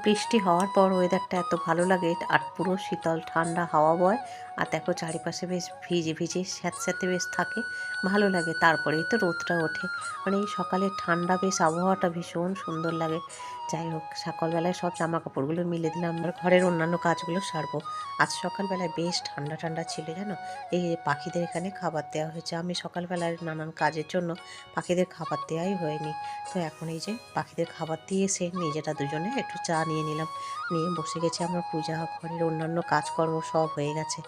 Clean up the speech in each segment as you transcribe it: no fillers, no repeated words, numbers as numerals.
বৃষ্টি হওয়ার পর ওয়েদারটা এত ভালো লাগে আর পুরো শীতল ঠান্ডা হাওয়া বয় আর দেখো চারিপাশে বেশ ভিজে ভিজে স্যাঁতস্যাঁতে বেশ থাকে, ভালো লাগে। তারপরেই তো রোদটা ওঠে, মানে এই সকালের ঠান্ডা বেশ আবহাওয়াটা ভীষণ সুন্দর লাগে। যাই হোক, সকালবেলায় সব জামা কাপড়গুলো মিলে দিলাম আর ঘরের অন্যান্য কাজগুলো সারবো। আজ সকালবেলায় বেশ ঠান্ডা ঠান্ডা ছিল জানো। এই পাখিদের এখানে খাবার দেওয়া হয়েছে, আমি সকালবেলায় নানান কাজের জন্য পাখিদের খাবার দেওয়াই হয়নি। তো এখন এই যে পাখিদের খাবার দিয়ে এসে নিজেরা দুজনে একটু চা নিয়ে নিলাম, নিয়ে বসে গেছি। আমার পূজা ঘরের অন্যান্য কাজকর্ম সব হয়ে গেছে।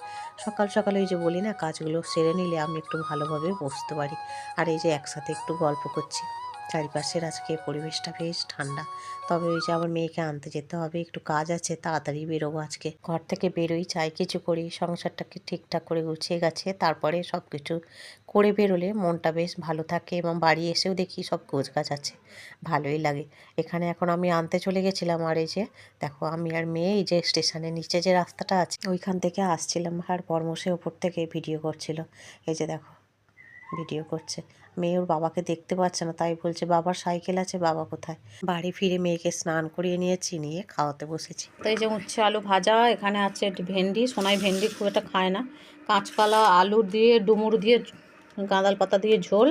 সকাল সকালে ওই যে বলি না, কাজগুলো সেরে নিলে আমি একটু ভালোভাবে বসতে পারি। আর এই যে একসাথে একটু গল্প করছি। চারিপাশের আজকে পরিবেশটা বেশ ঠান্ডা। তবে ওই যে আমার মেয়েকে আনতে যেতে হবে, একটু কাজ আছে, তাড়াতাড়ি বেরোবো আজকে। ঘর থেকে বেরোই, চাই কিছু করি, সংসারটাকে ঠিকঠাক করে গুছিয়ে গেছে, তারপরে সব কিছু করে বেরোলে মনটা বেশ ভালো থাকে এবং বাড়ি এসেও দেখি সব গোছগাছ আছে, ভালোই লাগে। এখানে এখন আমি আনতে চলে গেছিলাম আর এই যে দেখো আমি আর মেয়ে এই যে স্টেশনের নিচে যে রাস্তাটা আছে ওইখান থেকে আসছিলাম আর বর্মশে ওপর থেকে ভিডিও করছিল। এই যে দেখো ভিডিও করছে, মেয়ে ওর বাবাকে দেখতে পাচ্ছে না, তাই বলছে বাবার সাইকেল আছে, বাবা কোথায়। বাড়ি ফিরে মেয়েকে স্নান করিয়ে নিয়েছি, নিয়ে খাওয়াতে বসেছি। তো এই যে উচ্ছে আলু ভাজা, এখানে আছে ভেন্ডি, সোনাই ভেন্ডি খুব একটা খায় না, কাঁচকলা আলু দিয়ে ডুমুর দিয়ে গাঁদাল পাতা দিয়ে ঝোল।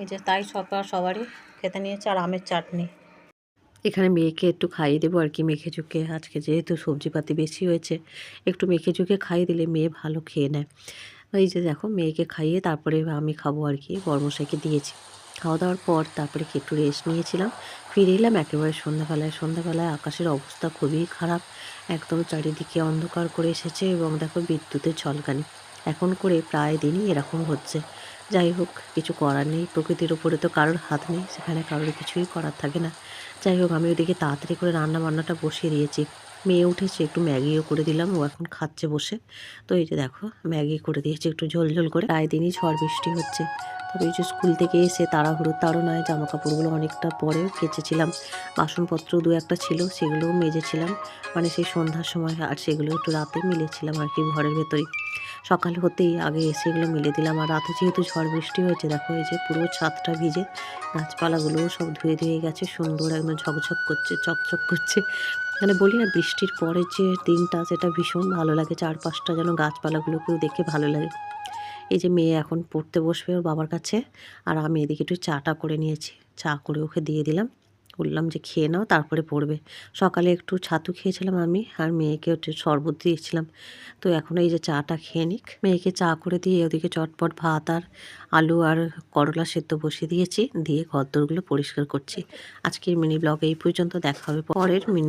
এই যে তাই সবারই খেতে নিয়েছে, আর আমের চাটনি। এখানে মেয়েকে একটু খাইয়ে দেবো আর কি, মেখে চুকে। আজকে যেহেতু সবজিপাতি বেশি হয়েছে, একটু মেখে চুকে খাইয়ে দিলে মেয়ে ভালো খেয়ে নেয়। এই যে দেখো মেয়েকে খাইয়ে তারপরে আমি খাবো আর কি, বর্মশাইকে দিয়েছি। খাওয়া দাওয়ার পর তারপরে একটু রেস্ট নিয়েছিলাম, ফিরে এলাম একেবারে সন্ধ্যাবেলায়। সন্ধ্যাবেলায় আকাশের অবস্থা খুবই খারাপ, একদম চারিদিকে অন্ধকার করে এসেছে এবং দেখো বিদ্যুতের ঝলকানি। এখন করে প্রায় দিনই এরকম হচ্ছে। যাই হোক, কিছু করার নেই, প্রকৃতির উপরে তো কারোর হাত নেই, সেখানে কারোর কিছুই করার থাকে না। যাই হোক, আমি ওইদিকে তাড়াতাড়ি করে রান্না বান্নাটা বসিয়ে দিয়েছি। মেয়ে উঠেছে, একটু ম্যাগিও করে দিলাম, ও এখন খাচ্ছে বসে। তো এই যে দেখো ম্যাগি করে দিয়েছি একটু ঝোল ঝোল করে। প্রায় দিনই ঝড় বৃষ্টি হচ্ছে। তবে এই যে স্কুল থেকে এসে তাড়াহুড়োর তাড়নায় জামা কাপড়গুলো অনেকটা পরেও কেচেছিলাম, বাসনপত্র দু একটা ছিল সেগুলোও মেজেছিলাম, মানে সেই সন্ধ্যার সময়, আর সেগুলো একটু রাতে মিলেছিলাম আর কি ঘরের ভেতরেই। সকাল হতেই আগে এসে এগুলো মিলে দিলাম, আর রাতে যেহেতু ঝড় বৃষ্টি হয়েছে দেখো এই যে পুরো ছাদটা ভিজে, গাছপালাগুলোও সব ধুয়ে ধুয়ে গেছে, সুন্দর একদম ঝকঝক করছে, চকচক করছে। মানে বলি না, বৃষ্টির পরের যে দিনটা সেটা ভীষণ ভালো লাগে, চারপাশটা যেন গাছপালাগুলোকেও দেখে ভালো লাগে। এই যে মেয়ে এখন পড়তে বসবে ওর বাবার কাছে, আর আমি এদিকে একটু চাটা করে নিয়েছি, চা করে ওকে দিয়ে দিলাম, বললাম যে খেয়ে নাও তারপরে পড়বে। সকালে একটু ছাতু খেয়েছিলাম আমি, আর মেয়েকে একটু শরবত দিয়েছিলাম। তো এখন এই যে চাটা খেয়ে নিক, মেয়েকে চা করে দিয়ে ওদিকে চটপট ভাত আর আলু আর করলা সেদ্ধ বসিয়ে দিয়েছি, দিয়ে ঘরদোরগুলো পরিষ্কার করছি। আজকের মিনি ব্লগ এই পর্যন্ত, দেখা হবে পরের মিনি